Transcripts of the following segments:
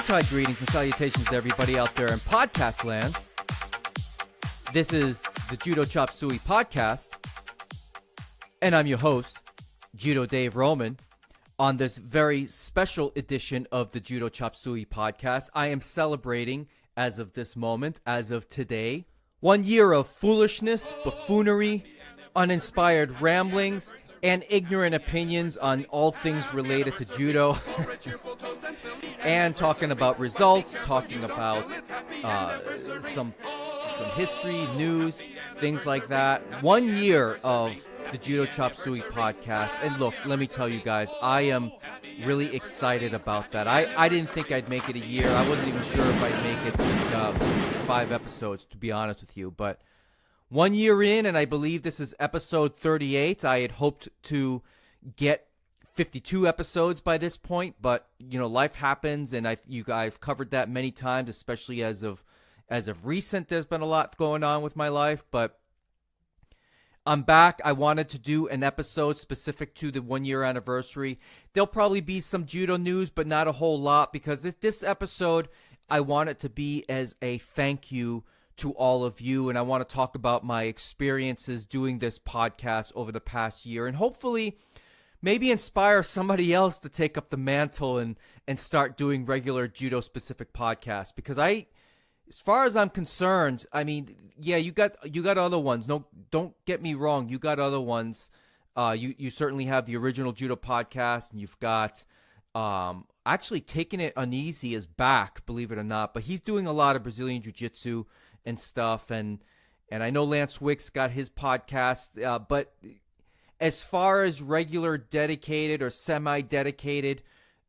Yuletide greetings and salutations to everybody out there in podcast land. This is the Judo Chop Suey Podcast, and I'm your host, Judo Dave Roman. On this very special edition of the Judo Chop Suey Podcast, I am celebrating, as of this moment, as of today, 1 year of foolishness, buffoonery, uninspired ramblings, and ignorant opinions on all things related to judo. And talking about results, talking about some history, news, things like that. 1 year of the Judo Chop Suey Podcast. And look, let me tell you guys, I am really excited about that. I didn't think I'd make it a year. I wasn't even sure if I'd make it 5 episodes, to be honest with you. But 1 year in, and I believe this is episode 38. I had hoped to get 52 episodes by this point, but you know, life happens, and I've covered that many times, especially as of recent. There's been a lot going on with my life, but I'm back. I wanted to do an episode specific to the 1 year anniversary. There'll probably be some judo news, but not a whole lot, because this episode, I want it to be as a thank you to all of you, and I want to talk about my experiences doing this podcast over the past year, and hopefully maybe inspire somebody else to take up the mantle and start doing regular judo-specific podcasts, because as far as I'm concerned, I mean, yeah, you got other ones. No, don't get me wrong. You got other ones. You certainly have the original judo podcast, and you've got actually Taking It Uneasy is back, believe it or not. But he's doing a lot of Brazilian jiu-jitsu and stuff, and I know Lance Wick's got his podcast. But as far as regular dedicated or semi-dedicated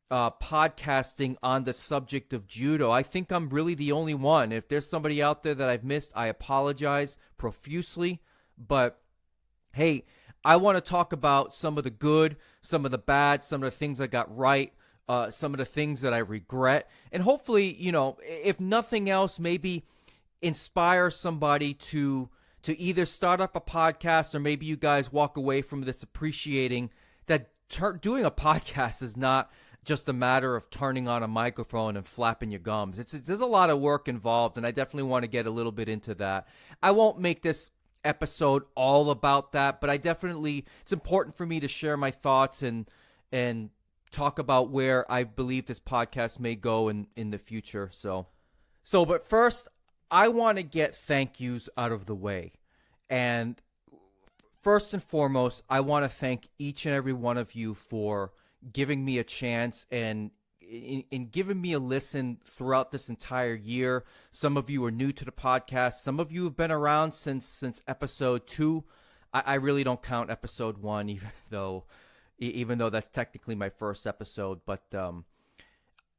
podcasting on the subject of judo, I think I'm really the only one. If there's somebody out there that I've missed, I apologize profusely. But hey, I want to talk about some of the good, some of the bad, some of the things I got right, some of the things that I regret, and hopefully, you know, if nothing else, maybe inspire somebody to either start up a podcast, or maybe you guys walk away from this appreciating that doing a podcast is not just a matter of turning on a microphone and flapping your gums. There's a lot of work involved, and I definitely want to get a little bit into that. I won't make this episode all about that, but it's important for me to share my thoughts and talk about where I believe this podcast may go in the future. But first, I want to get thank yous out of the way. And first and foremost, I want to thank each and every one of you for giving me a chance and in giving me a listen throughout this entire year. Some of you are new to the podcast. Some of you have been around since episode 2. I really don't count episode 1, even though that's technically my first episode. But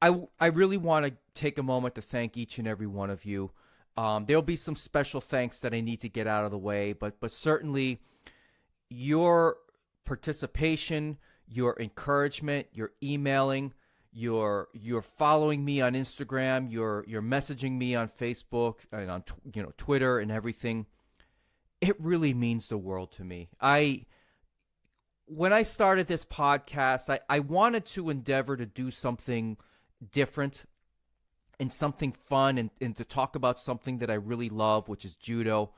I really want to take a moment to thank each and every one of you. There'll be some special thanks that I need to get out of the way, but certainly your participation, your encouragement, your emailing, you're following me on Instagram, you're messaging me on Facebook and on Twitter and everything. It really means the world to me. When I started this podcast, I wanted to endeavor to do something different and something fun and to talk about something that I really love, which is judo.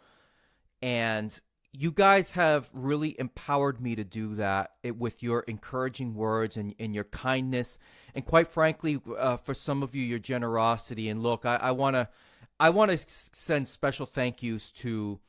And you guys have really empowered me to do that with your encouraging words and your kindness, and quite frankly, for some of you, your generosity. And look, I want to send special thank yous to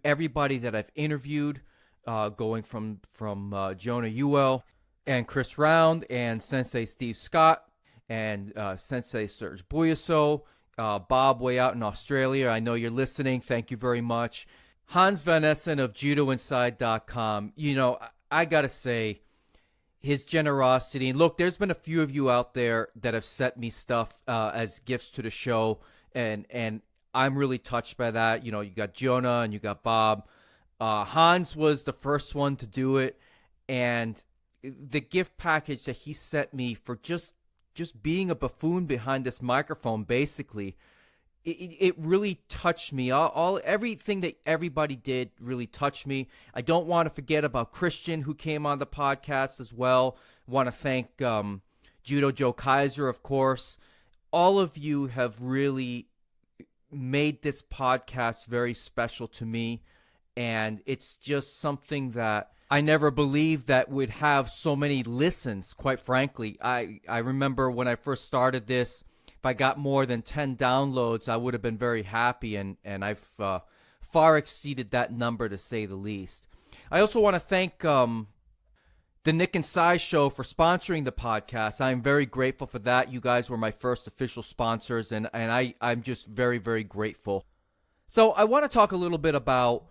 everybody that I've interviewed, going from Jonah Ewell and Chris Round and Sensei Steve Scott and Sensei Serge Buyaso, Bob way out in Australia. I know you're listening. Thank you very much. Hans Van Essen of JudoInside.com. You know, I got to say, his generosity. And look, there's been a few of you out there that have sent me stuff as gifts to the show, and I'm really touched by that. You know, you got Jonah and you got Bob. Hans was the first one to do it, and the gift package that he sent me for just being a buffoon behind this microphone, basically, it really touched me. Everything that everybody did really touched me. I don't want to forget about Christian, who came on the podcast as well. I want to thank Judo Joe Kaiser, of course. all of you have really made this podcast very special to me. And it's just something that I never believed that would have so many listens, quite frankly. I remember when I first started this, if I got more than 10 downloads, I would have been very happy. And I've far exceeded that number, to say the least. I also want to thank the Nick and Sai Show for sponsoring the podcast. I'm very grateful for that. You guys were my first official sponsors, and I'm just very, very grateful. So I want to talk a little bit about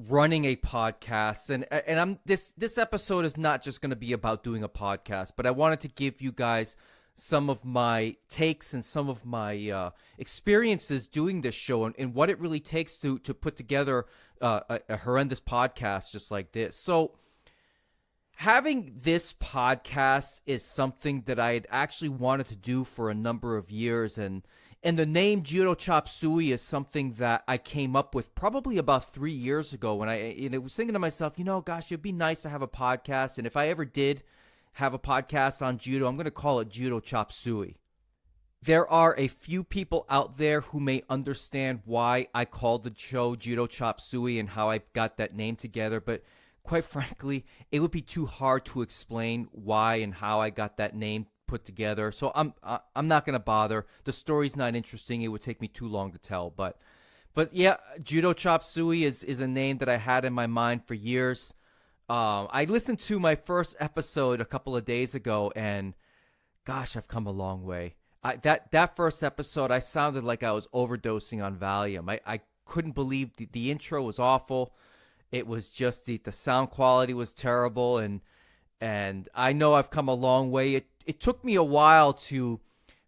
running a podcast, and this episode is not just going to be about doing a podcast, but I wanted to give you guys some of my takes and some of my experiences doing this show, and what it really takes to put together a horrendous podcast just like this. So having this podcast is something that I had actually wanted to do for a number of years, and the name Judo Chop Suey is something that I came up with probably about 3 years ago when I was thinking to myself, gosh, it'd be nice to have a podcast, and if I ever did have a podcast on judo, I'm going to call it Judo Chop Suey. There are a few people out there who may understand why I called the show Judo Chop Suey and how I got that name together, but quite frankly, it would be too hard to explain why and how I got that name put together. So I'm not going to bother. The story's not interesting. It would take me too long to tell. But yeah, Judo Chop Suey is a name that I had in my mind for years. I listened to my first episode a couple of days ago, and gosh, I've come a long way. That first episode, I sounded like I was overdosing on Valium. I couldn't believe the intro was awful. It was just the sound quality was terrible, and I know I've come a long way. It took me a while to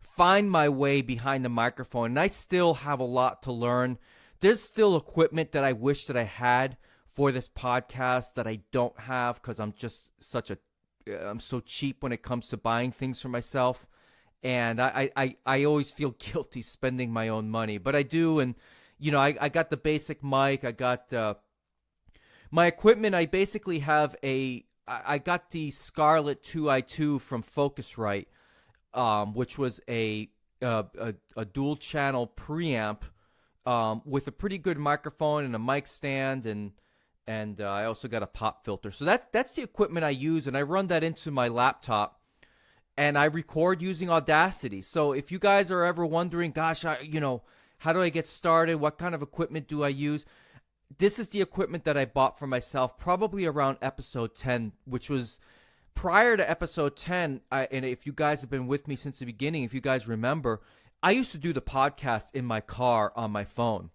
find my way behind the microphone, and I still have a lot to learn. There's still equipment that I wish that I had for this podcast that I don't have because I'm just I'm so cheap when it comes to buying things for myself, and I always feel guilty spending my own money, but I do. And I got the basic mic. I got my equipment. I basically have I got the Scarlett 2i2 from Focusrite, which was a dual channel preamp with a pretty good microphone and a mic stand, and I also got a pop filter. So that's the equipment I use, and I run that into my laptop, and I record using Audacity. So if you guys are ever wondering, gosh, how do I get started? What kind of equipment do I use? This is the equipment that I bought for myself probably around episode 10, which was prior to episode 10. And if you guys have been with me since the beginning, if you guys remember, I used to do the podcast in my car on my phone.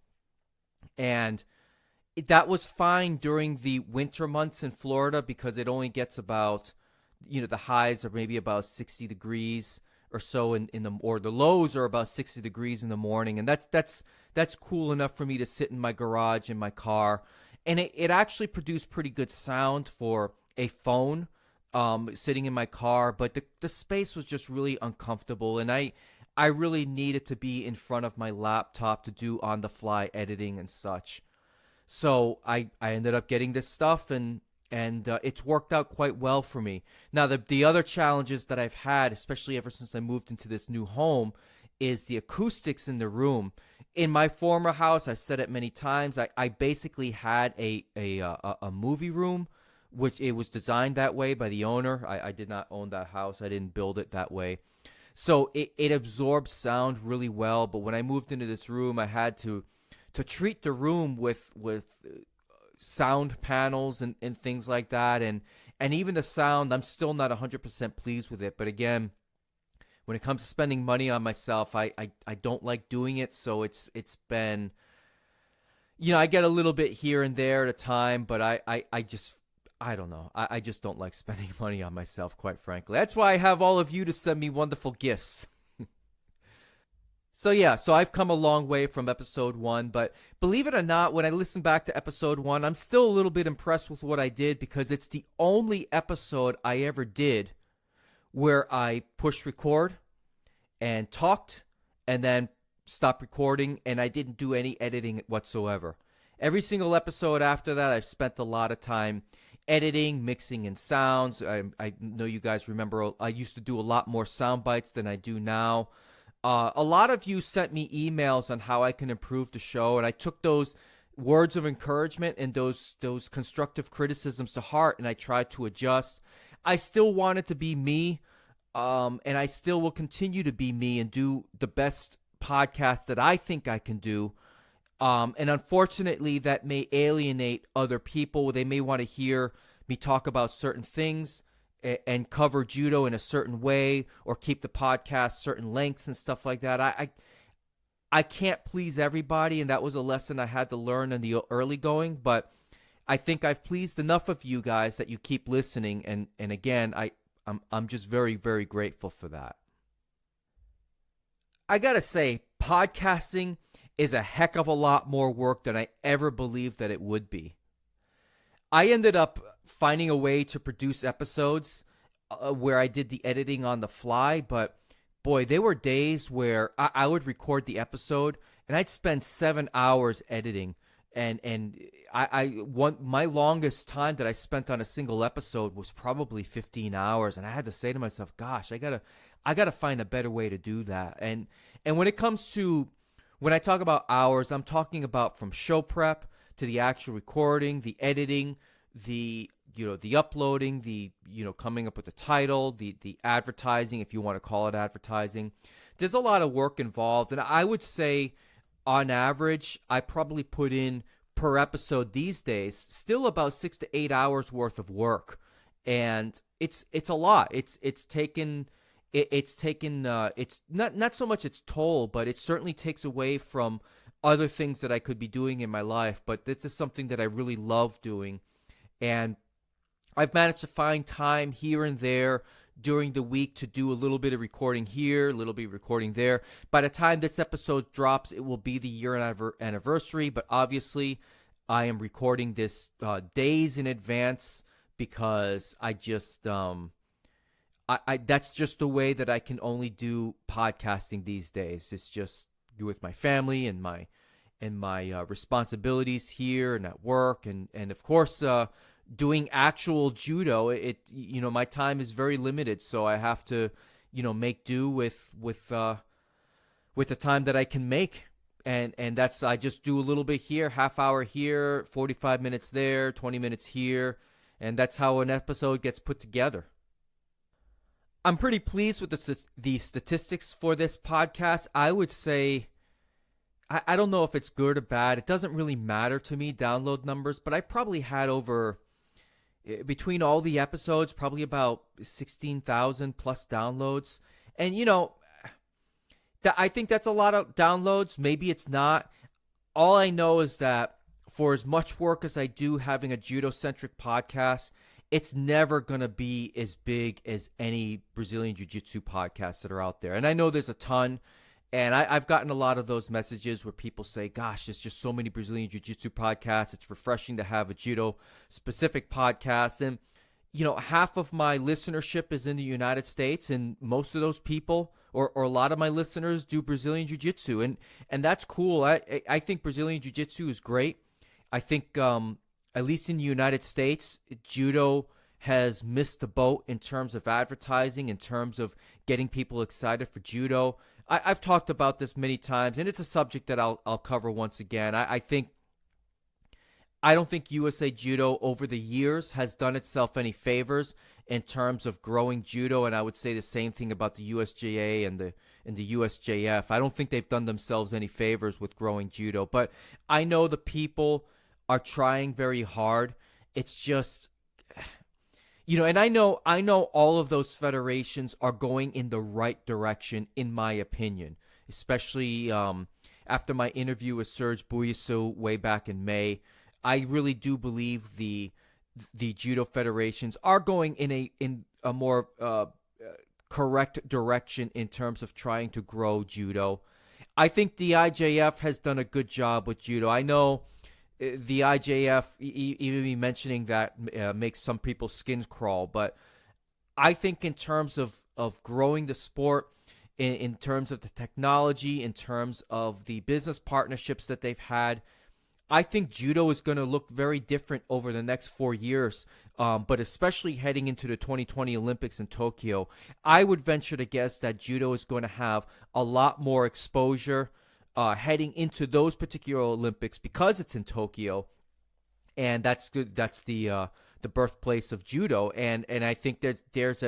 And that was fine during the winter months in Florida because it only gets about, the highs are maybe about 60 degrees or so or the lows are about 60 degrees in the morning, and that's cool enough for me to sit in my garage in my car, and it actually produced pretty good sound for a phone sitting in my car, but the space was just really uncomfortable, and I really needed to be in front of my laptop to do on the fly editing and such. So I ended up getting this stuff, and it's worked out quite well for me. Now, the other challenges that I've had, especially ever since I moved into this new home, is the acoustics in the room. In my former house, I've said it many times, I basically had a movie room, which it was designed that way by the owner. I did not own that house. I didn't build it that way. So it absorbs sound really well. But when I moved into this room, I had to treat the room with sound panels and things like that, and even the sound, I'm still not 100% pleased with it. But again, when it comes to spending money on myself, I don't like doing it. So it's been, I get a little bit here and there at a time, but I don't know. I just don't like spending money on myself, quite frankly. That's why I have all of you to send me wonderful gifts. So yeah, so I've come a long way from episode 1, but believe it or not, when I listen back to episode 1, I'm still a little bit impressed with what I did because it's the only episode I ever did where I pushed record and talked and then stopped recording, and I didn't do any editing whatsoever. Every single episode after that, I've spent a lot of time editing, mixing in sounds. I know you guys remember I used to do a lot more sound bites than I do now. A lot of you sent me emails on how I can improve the show, and I took those words of encouragement and those constructive criticisms to heart, and I tried to adjust. I still wanted to be me, and I still will continue to be me and do the best podcast that I think I can do. And unfortunately, that may alienate other people. They may want to hear me talk about certain things and cover judo in a certain way, or keep the podcast certain lengths and stuff like that. I can't please everybody, and that was a lesson I had to learn in the early going. But I think I've pleased enough of you guys that you keep listening, and again, I'm just very, very grateful for that. I gotta say, podcasting is a heck of a lot more work than I ever believed that it would be. I ended up finding a way to produce episodes where I did the editing on the fly, but boy, there were days where I would record the episode and I'd spend 7 hours editing, and my longest time that I spent on a single episode was probably 15 hours, and I had to say to myself, gosh, I gotta find a better way to do that. And when it comes to, when I talk about hours, I'm talking about from show prep to the actual recording, the editing, the uploading, the coming up with the title, the advertising, if you want to call it advertising. There's a lot of work involved, and I would say on average I probably put in per episode these days still about 6 to 8 hours worth of work, and it's a lot. It's not so much its toll, but it certainly takes away from other things that I could be doing in my life. But this is something that I really love doing, and I've managed to find time here and there during the week to do a little bit of recording here, a little bit of recording there. By the time this episode drops, it will be the year anniversary, but obviously I am recording this days in advance because I just that's just the way that I can only do podcasting these days. It's just with my family and my responsibilities here and at work, and of course doing actual judo. My time is very limited, so I have to make do with the time that I can make, and that's, I just do a little bit here, half hour here, 45 minutes there, 20 minutes here, and that's how an episode gets put together. I'm pretty pleased with the statistics for this podcast. I would say, I don't know if it's good or bad. It doesn't really matter to me, download numbers, but I probably had over, between all the episodes, probably about 16,000 plus downloads. And, I think that's a lot of downloads. Maybe it's not. All I know is that for as much work as I do having a judo-centric podcast, it's never going to be as big as any Brazilian Jiu-Jitsu podcasts that are out there. And I know there's a ton, and I've gotten a lot of those messages where people say, gosh, there's just so many Brazilian Jiu-Jitsu podcasts. It's refreshing to have a judo-specific podcast. And, half of my listenership is in the United States, and most of those people, or a lot of my listeners, do Brazilian Jiu-Jitsu. And that's cool. I think Brazilian Jiu-Jitsu is great. I think at least in the United States, judo has missed the boat in terms of advertising, in terms of getting people excited for judo. I've talked about this many times, and it's a subject that I'll cover once again. I don't think USA Judo over the years has done itself any favors in terms of growing judo, and I would say the same thing about the USJA and the USJF. I don't think they've done themselves any favors with growing judo, but I know the people are trying very hard. It's just, and I know all of those federations are going in the right direction, in my opinion, especially after my interview with Serge Buyasu way back in May. I really do believe the judo federations are going in a more correct direction in terms of trying to grow judo. I think the IJF has done a good job with judo. I know the IJF, even me mentioning that makes some people's skins crawl, but I think in terms of growing the sport, in terms of the technology, in terms of the business partnerships that they've had, I think judo is going to look very different over the next 4 years, but especially heading into the 2020 Olympics in Tokyo. I would venture to guess that judo is going to have a lot more exposure heading into those particular Olympics because it's in Tokyo, and that's good. That's the birthplace of judo, and I think there's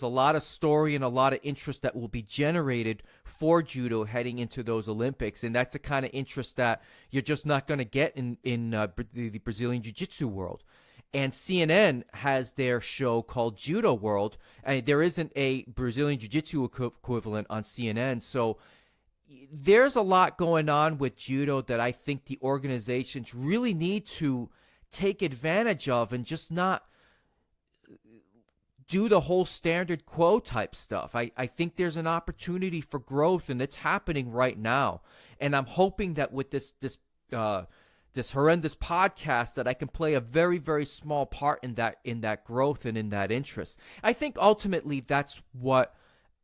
a lot of story and a lot of interest that will be generated for judo heading into those Olympics, and that's the kind of interest that you're just not going to get in the Brazilian Jiu-Jitsu world. And CNN has their show called Judo World, and there isn't a Brazilian Jiu-Jitsu equivalent on CNN, so there's a lot going on with judo that I think the organizations really need to take advantage of and just not do the whole standard quo type stuff. I think there's an opportunity for growth, and it's happening right now. And I'm hoping that with this horrendous podcast that I can play a very, very small part in that growth and in that interest. I think ultimately that's what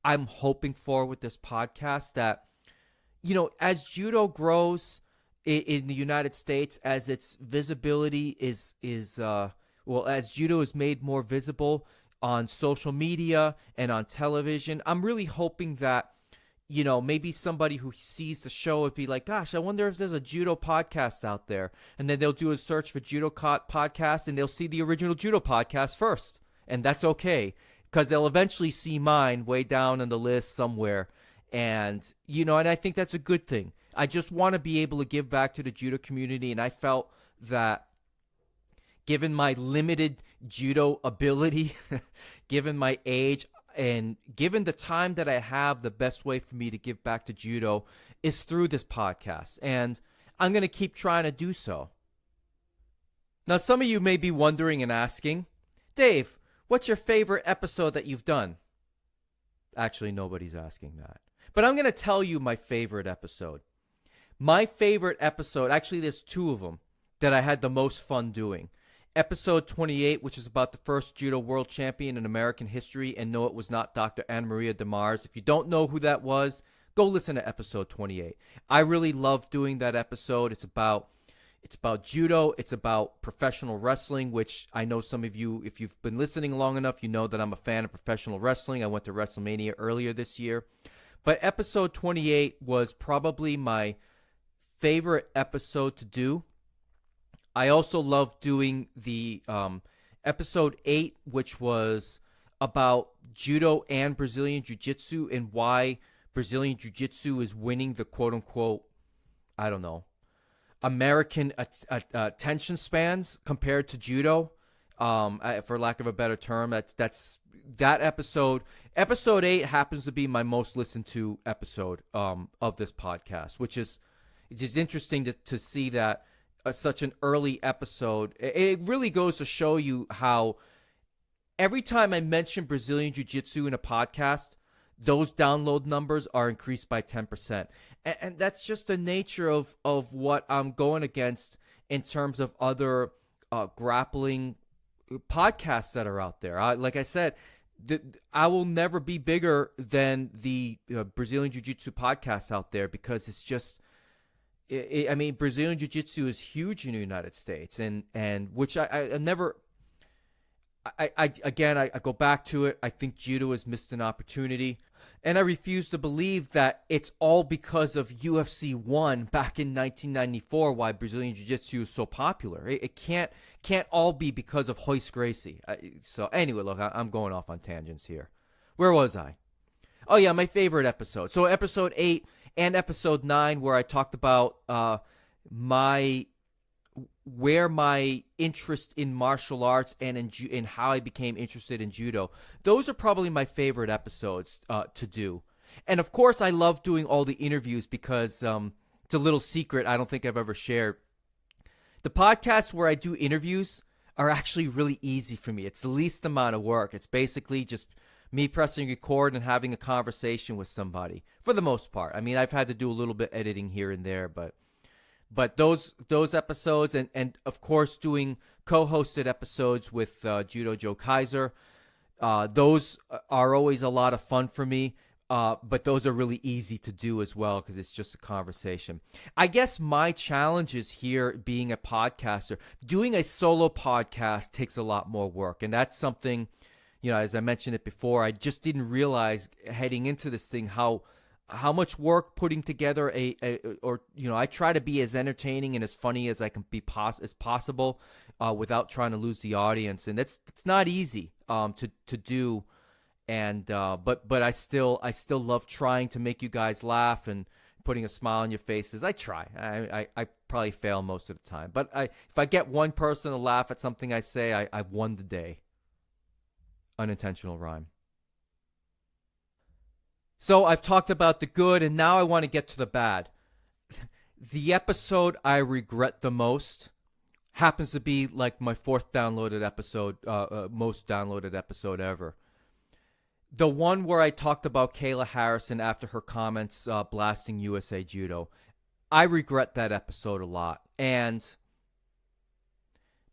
I'm hoping for with this podcast, that as judo grows in the United States, as its visibility as judo is made more visible on social media and on television, I'm really hoping that, maybe somebody who sees the show would be like, gosh, I wonder if there's a judo podcast out there. And then they'll do a search for judo podcast, and they'll see the original judo podcast first. And that's okay, because they'll eventually see mine way down on the list somewhere. And, and I think that's a good thing. I just want to be able to give back to the judo community, and I felt that given my limited judo ability, given my age, and given the time that I have, the best way for me to give back to judo is through this podcast, and I'm going to keep trying to do so. Now, some of you may be wondering and asking, Dave, what's your favorite episode that you've done? Actually, nobody's asking that. But I'm going to tell you my favorite episode. My favorite episode, actually there's two of them that I had the most fun doing. Episode 28, which is about the first Judo World Champion in American history, and no, it was not Dr. Anna Maria DeMars. If you don't know who that was, go listen to episode 28. I really love doing that episode. It's about judo. It's about professional wrestling, which I know some of you, if you've been listening long enough, you know that I'm a fan of professional wrestling. I went to WrestleMania earlier this year. But episode 28 was probably my favorite episode to do. I also love doing the episode 8, which was about judo and Brazilian Jiu-Jitsu and why Brazilian Jiu-Jitsu is winning the quote-unquote, I don't know, American attention spans compared to judo, for lack of a better term. That's that episode. Episode 8 happens to be my most listened to episode of this podcast, which is interesting to see that such an early episode. It really goes to show you how every time I mention Brazilian Jiu-Jitsu in a podcast, those download numbers are increased by 10%. And that's just the nature of what I'm going against in terms of other grappling podcasts that are out there. Like I said, I will never be bigger than the Brazilian Jiu-Jitsu podcasts out there, because it's just, I mean, Brazilian Jiu-Jitsu is huge in the United States, and which I never, I go back to it. I think judo has missed an opportunity, and I refuse to believe that it's all because of UFC 1 back in 1994 why Brazilian Jiu-Jitsu is so popular. It can't all be because of Royce Gracie. So anyway, look, I'm going off on tangents here. Where was I? Oh yeah, my favorite episode. So episode 8 and episode 9, where I talked about where my interest in martial arts and in how I became interested in judo. Those are probably my favorite episodes to do. And of course, I love doing all the interviews because it's a little secret I don't think I've ever shared. The podcasts where I do interviews are actually really easy for me. It's the least amount of work. It's basically just me pressing record and having a conversation with somebody, for the most part. I mean, I've had to do a little bit editing here and there, but those episodes, and of course doing co-hosted episodes with Judo Joe Kaiser, those are always a lot of fun for me. But those are really easy to do as well because it's just a conversation. I guess my challenge is here being a podcaster. Doing a solo podcast takes a lot more work. And that's something, as I mentioned it before, I just didn't realize heading into this thing how much work putting together I try to be as entertaining and as funny as I can be as possible without trying to lose the audience. And it's not easy to do. And but I still love trying to make you guys laugh and putting a smile on your faces. I try. I probably fail most of the time. But if I get one person to laugh at something I say, I've won the day. Unintentional rhyme. So I've talked about the good, and now I want to get to the bad. The episode I regret the most happens to be like my fourth downloaded episode, most downloaded episode ever. The one where I talked about Kayla Harrison after her comments blasting USA Judo. I regret that episode a lot. And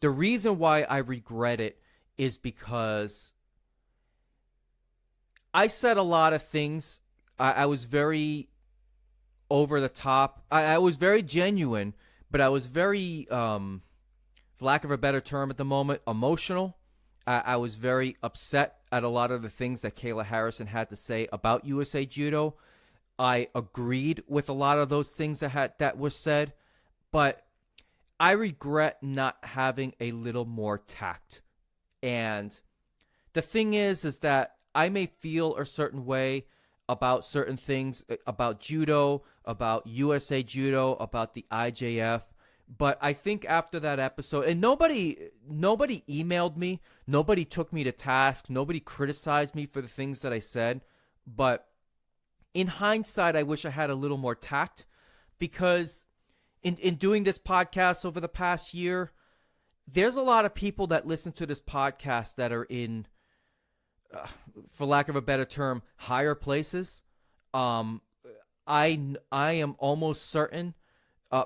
the reason why I regret it is because I said a lot of things. I was very over the top. I was very genuine, but I was very, for lack of a better term at the moment, emotional. I was very upset at a lot of the things that Kayla Harrison had to say about USA Judo. I agreed with a lot of those things that were said, but I regret not having a little more tact. And the thing is that I may feel a certain way about certain things, about judo, about USA Judo, about the IJF. But I think after that episode, and nobody emailed me, nobody took me to task, nobody criticized me for the things that I said. But in hindsight, I wish I had a little more tact, because in doing this podcast over the past year, there's a lot of people that listen to this podcast that are in, for lack of a better term, higher places. I am almost certain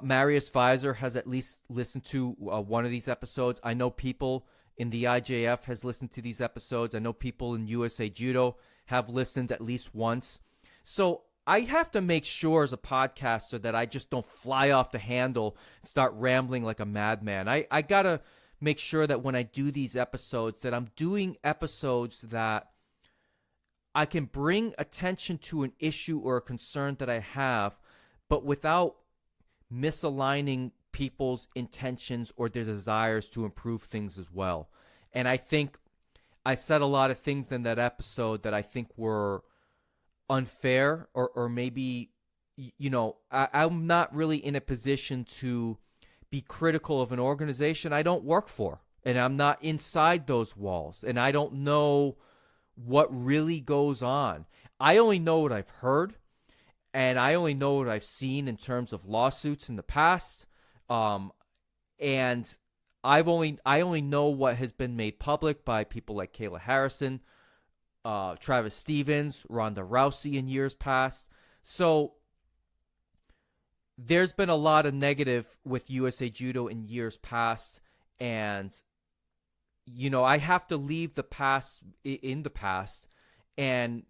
Marius Visor has at least listened to one of these episodes. I know people in the IJF has listened to these episodes. I know people in USA Judo have listened at least once. So I have to make sure as a podcaster that I just don't fly off the handle and start rambling like a madman. I got to make sure that when I do these episodes that I'm doing episodes that I can bring attention to an issue or a concern that I have, but without misaligning people's intentions or their desires to improve things as well. And I think I said a lot of things in that episode that I think were unfair, or maybe, I'm not really in a position to be critical of an organization I don't work for, and I'm not inside those walls, and I don't know what really goes on. I only know what I've heard, and I only know what I've seen in terms of lawsuits in the past. And I only know what has been made public by people like Kayla Harrison, Travis Stevens, Ronda Rousey in years past. So there's been a lot of negative with USA Judo in years past, and I have to leave the past in the past. And,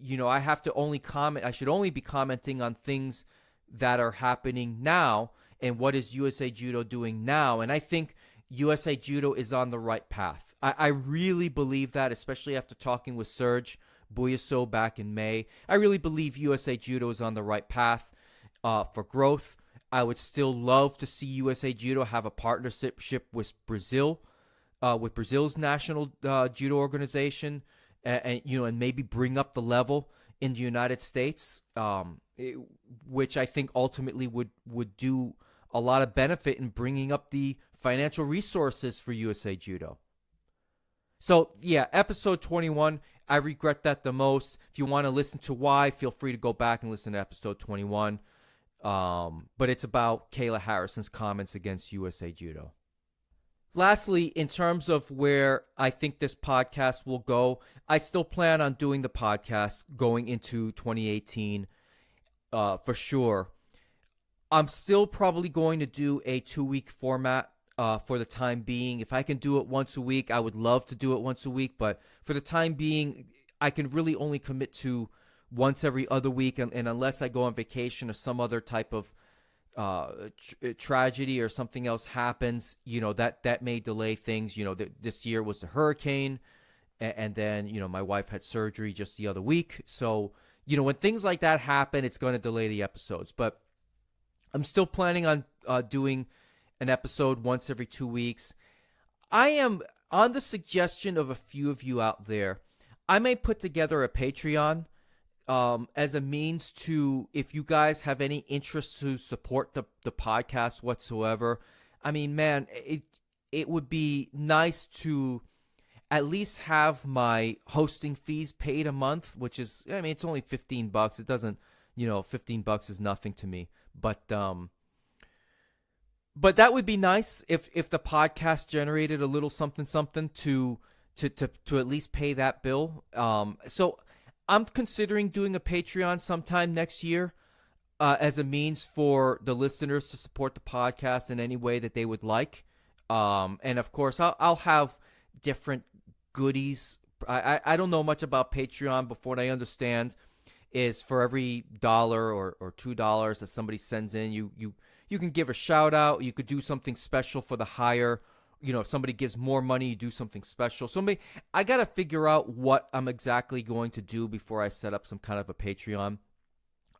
I have to only comment. I should only be commenting on things that are happening now and what is USA Judo doing now. And I think USA Judo is on the right path. I really believe that, especially after talking with Serge Buyaso back in May. I really believe USA Judo is on the right path for growth. I would still love to see USA Judo have a partnership with Brazil, with Brazil's national judo organization. And maybe bring up the level in the United States, which I think ultimately would do a lot of benefit in bringing up the financial resources for USA Judo. So, yeah, episode 21, I regret that the most. If you want to listen to why, feel free to go back and listen to episode 21. But it's about Kayla Harrison's comments against USA Judo. Lastly, in terms of where I think this podcast will go, I still plan on doing the podcast going into 2018 for sure. I'm still probably going to do a 2-week format for the time being. If I can do it once a week, I would love to do it once a week. But for the time being, I can really only commit to once every other week, and unless I go on vacation or some other type of tragedy or something else happens, that may delay things. This year was the hurricane, and then, my wife had surgery just the other week. So, when things like that happen, it's going to delay the episodes. But I'm still planning on doing an episode once every 2 weeks. I am, on the suggestion of a few of you out there, I may put together a Patreon as a means to, if you guys have any interest to support the podcast whatsoever. I mean, man, it would be nice to at least have my hosting fees paid a month, which is, I mean, it's only $15. It doesn't, $15 is nothing to me. But that would be nice if the podcast generated a little something to at least pay that bill. So I'm considering doing a Patreon sometime next year as a means for the listeners to support the podcast in any way that they would like. And of course, I'll have different goodies. I don't know much about Patreon, but what I understand is for every $1 or $2 that somebody sends in, you can give a shout out. You could do something special for the higher. If somebody gives more money, you do something special. So I got to figure out what I'm exactly going to do before I set up some kind of a Patreon.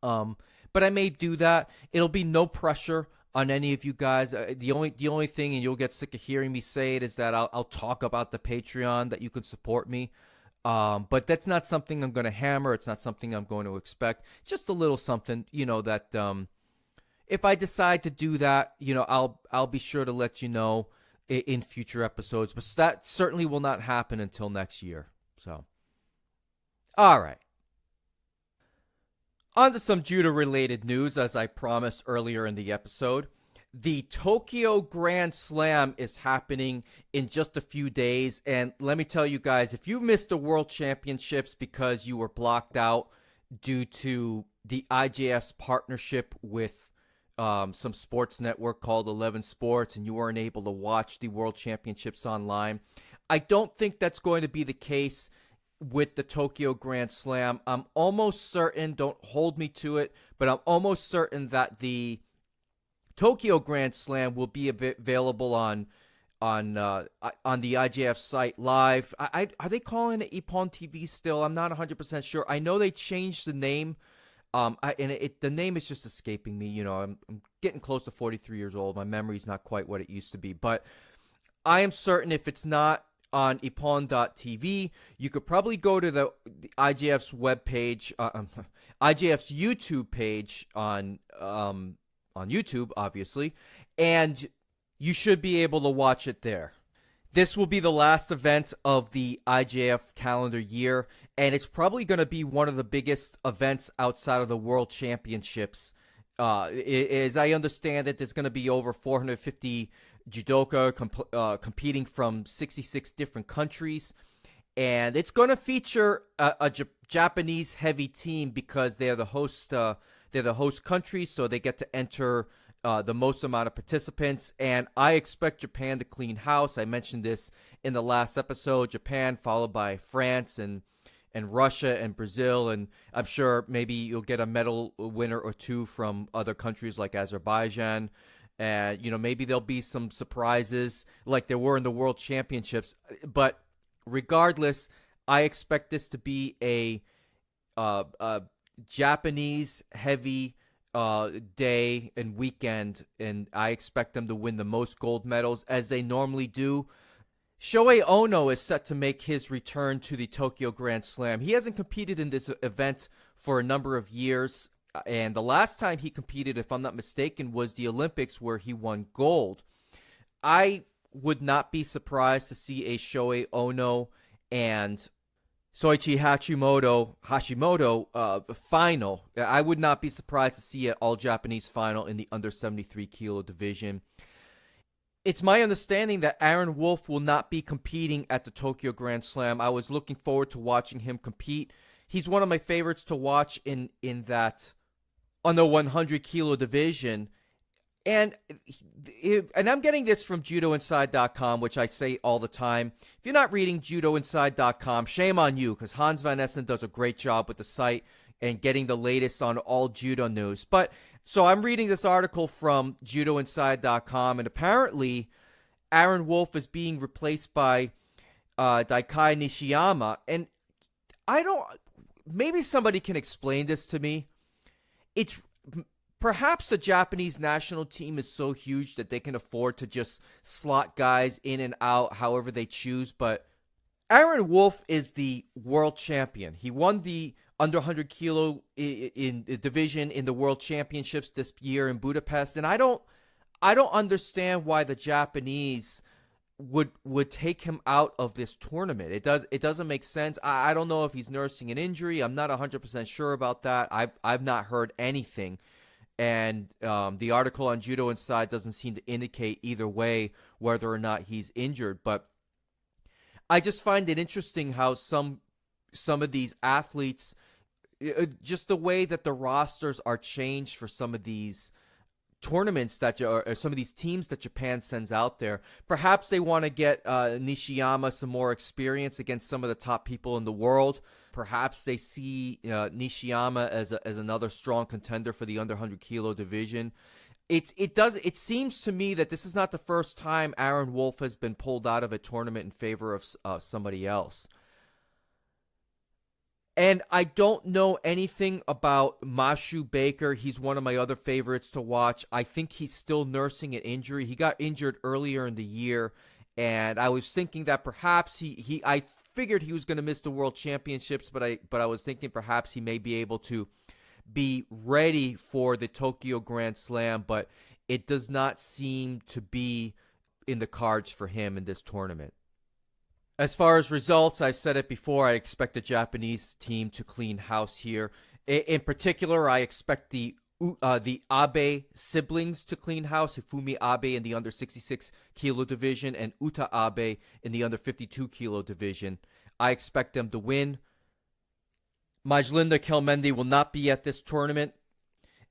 But I may do that. It'll be no pressure on any of you guys. The only thing, and you'll get sick of hearing me say it, is that I'll talk about the Patreon, that you can support me. But that's not something I'm going to hammer. It's not something I'm going to expect. Just a little something, that if I decide to do that, I'll be sure to let you know in future episodes. But that certainly will not happen until next year. So, all right. On to some judo-related news, as I promised earlier in the episode. The Tokyo Grand Slam is happening in just a few days, and let me tell you guys, if you missed the World Championships because you were blocked out due to the IJF's partnership with some sports network called 11 Sports, and you weren't able to watch the World Championships online, I don't think that's going to be the case with the Tokyo Grand Slam. I'm almost certain, don't hold me to it, but I'm almost certain that the Tokyo Grand Slam will be available on the IJF site live. Are they calling it Ippon TV still? I'm not 100% sure. I know they changed the name. The name is just escaping me. I'm getting close to 43 years old. My memory's not quite what it used to be. But I am certain if it's not on Ippon.tv, you could probably go to the IJF's webpage, IJF's YouTube page on YouTube, obviously, and you should be able to watch it there. This will be the last event of the IJF calendar year, and it's probably going to be one of the biggest events outside of the World Championships. As I understand it, there's going to be over 450 judoka competing from 66 different countries, and it's going to feature a Japanese heavy team because they're the host country, so they get to enter the most amount of participants, and I expect Japan to clean house. I mentioned this in the last episode. Japan, followed by France and Russia and Brazil, and I'm sure maybe you'll get a medal winner or two from other countries like Azerbaijan. And, maybe there'll be some surprises like there were in the World Championships. But regardless, I expect this to be a Japanese heavy day and weekend, and I expect them to win the most gold medals, as they normally do. Shohei Ono is set to make his return to the Tokyo Grand Slam. He hasn't competed in this event for a number of years, and the last time he competed, if I'm not mistaken, was the Olympics, where he won gold. I would not be surprised to see a Shohei Ono and Soichi Hashimoto final. I would not be surprised to see an all-Japanese final in the under 73 kilo division. It's my understanding that Aaron Wolf will not be competing at the Tokyo Grand Slam. I was looking forward to watching him compete. He's one of my favorites to watch in that under 100 kilo division. And I'm getting this from JudoInside.com, which I say all the time. If you're not reading JudoInside.com, shame on you, because Hans Van Essen does a great job with the site. and getting the latest on all judo news. But so I'm reading this article from judoinside.com, and apparently Aaron Wolf is being replaced by Daikai Nishiyama. And maybe somebody can explain this to me. It's perhaps the Japanese national team is so huge that they can afford to just slot guys in and out however they choose. But Aaron Wolf is the world champion. He won the under 100 kilo in the division in the world championships this year in Budapest. And I don't understand why the Japanese would take him out of this tournament. It doesn't make sense. I don't know if he's nursing an injury. I'm not 100% sure about that. I've not heard anything. And the article on Judo Inside doesn't seem to indicate either way whether or not he's injured. But I just find it interesting how some of these athletes, just the way that the rosters are changed for some of these tournaments or some of these teams that Japan sends out there. Perhaps they want to get Nishiyama some more experience against some of the top people in the world. Perhaps they see Nishiyama as another strong contender for the under 100 kilo division. It seems to me that this is not the first time Aaron Wolf has been pulled out of a tournament in favor of somebody else. And I don't know anything about Mashu Baker. He's one of my other favorites to watch. I think he's still nursing an injury. He got injured earlier in the year, and I was thinking that perhaps I figured he was going to miss the World Championships, but I was thinking perhaps he may be able to be ready for the Tokyo Grand Slam, but it does not seem to be in the cards for him in this tournament. As far as results, I've said it before, I expect the Japanese team to clean house here. In particular, I expect the Abe siblings to clean house, Hifumi Abe in the under 66 kilo division and Uta Abe in the under 52 kilo division. I expect them to win. Majlinda Kelmendi will not be at this tournament.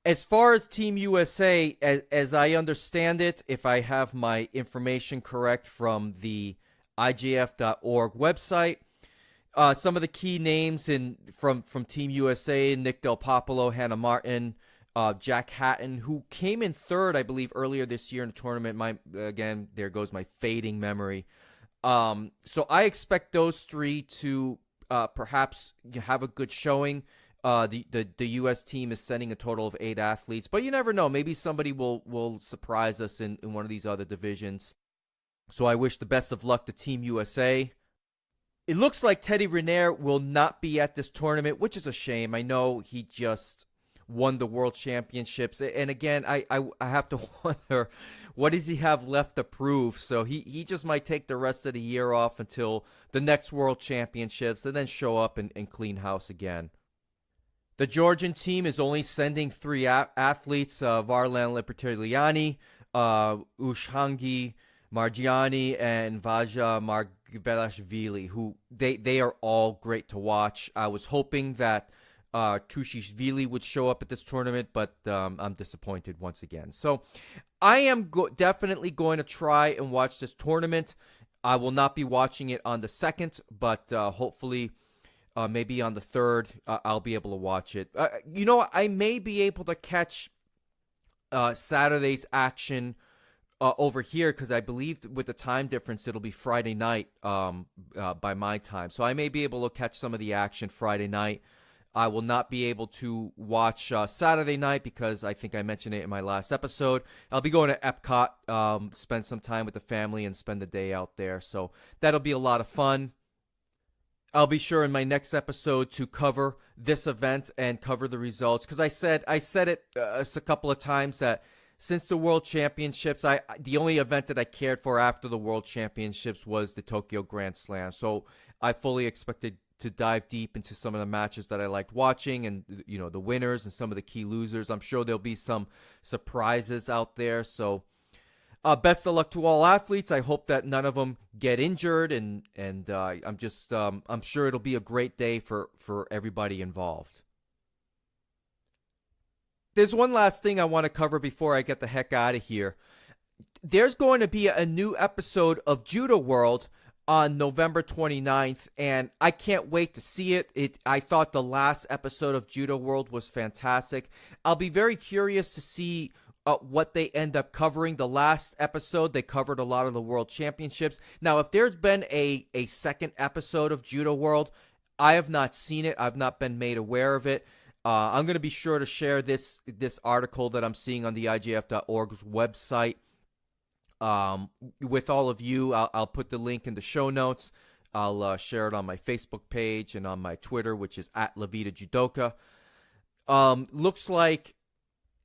As far as Team USA, as I understand it, if I have my information correct from the IJF.org website, some of the key names from Team USA: Nick Del Popolo, Hannah Martin, Jack Hatton, who came in third, I believe, earlier this year in the tournament. Again, there goes my fading memory. So I expect those three to perhaps have a good showing. The U.S. team is sending a total of 8 athletes, but you never know. Maybe somebody will surprise us in one of these other divisions. So I wish the best of luck to Team USA. It looks like Teddy Riner will not be at this tournament, which is a shame. I know he just won the World Championships. And again, I have to wonder, what does he have left to prove? So he just might take the rest of the year off until the next World Championships and then show up and clean house again. The Georgian team is only sending 3 athletes, Varlan Lepertiliani, Ushangi Margiani, and Vaja Margvelashvili, who they are all great to watch. I was hoping that Tushishvili would show up at this tournament, but I'm disappointed once again. So I am definitely going to try and watch this tournament. I will not be watching it on the 2nd, but hopefully maybe on the 3rd I'll be able to watch it. I may be able to catch Saturday's action over here, because I believe with the time difference it'll be Friday night by my time. So I may be able to catch some of the action Friday night. I will not be able to watch Saturday night because I think I mentioned it in my last episode. I'll be going to Epcot, spend some time with the family and spend the day out there. So that'll be a lot of fun. I'll be sure in my next episode to cover this event and cover the results, because I said it a couple of times that since the World Championships, the only event that I cared for after the World Championships was the Tokyo Grand Slam. So I fully expected to dive deep into some of the matches that I liked watching, and the winners and some of the key losers. I'm sure there'll be some surprises out there. So best of luck to all athletes. I hope that none of them get injured, and I'm sure it'll be a great day for everybody involved. There's one last thing I want to cover before I get the heck out of here. There's going to be a new episode of Judo World on November 29th, and I can't wait to see it. I thought the last episode of Judo World was fantastic. I'll be very curious to see what they end up covering. The last episode, they covered a lot of the World Championships. Now, if there's been a second episode of Judo World, I have not seen it. I've not been made aware of it. I'm going to be sure to share this article that I'm seeing on the IJF.org's website with all of you. I'll put the link in the show notes. I'll share it on my Facebook page and on my Twitter, which is @LaVitaJudoka. Looks like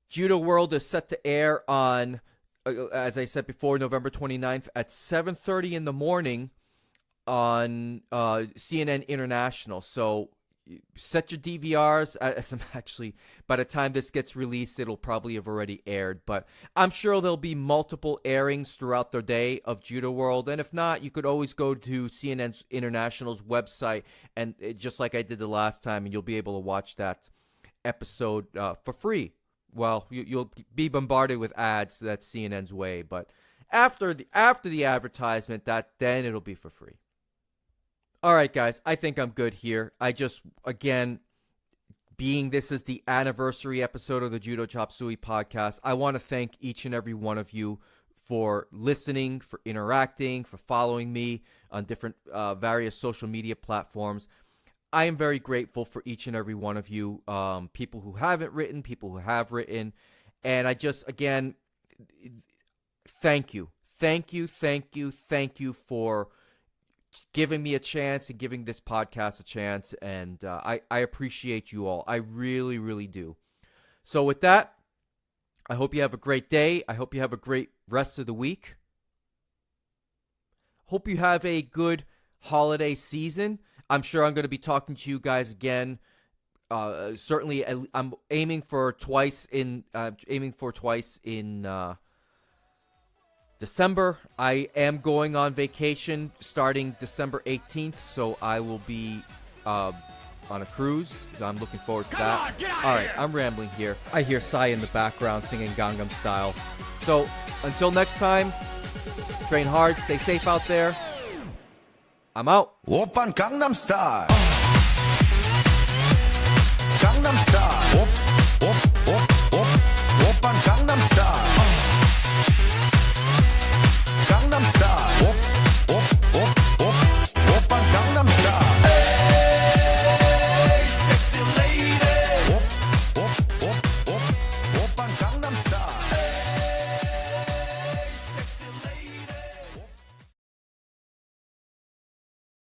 Judo World is set to air on, as I said before, November 29th at 7:30 in the morning on CNN International. So set your DVRs. Actually, by the time this gets released, it'll probably have already aired. But I'm sure there'll be multiple airings throughout the day of Judo World. And if not, you could always go to CNN International's website, and just like I did the last time, and you'll be able to watch that episode for free. Well, you'll be bombarded with ads. That's CNN's way. But after the advertisement, then it'll be for free. All right, guys, I think I'm good here. I just, again, being this is the anniversary episode of the Judo Chop Suey podcast, I want to thank each and every one of you for listening, for interacting, for following me on different various social media platforms. I am very grateful for each and every one of you, people who haven't written, people who have written, and I just, again, thank you. Thank you for giving me a chance and giving this podcast a chance, and I appreciate you all. I really, really do. So with that, I hope you have a great day. I hope you have a great rest of the week. Hope you have a good holiday season. I'm sure I'm going to be talking to you guys again. Certainly, I'm aiming for twice in December. I am going on vacation starting December 18th, so I will be on a cruise. I'm looking forward to that. All right, I'm rambling here. I hear Psy in the background singing Gangnam Style. So until next time, train hard, stay safe out there. I'm out. Oppan Gangnam Style.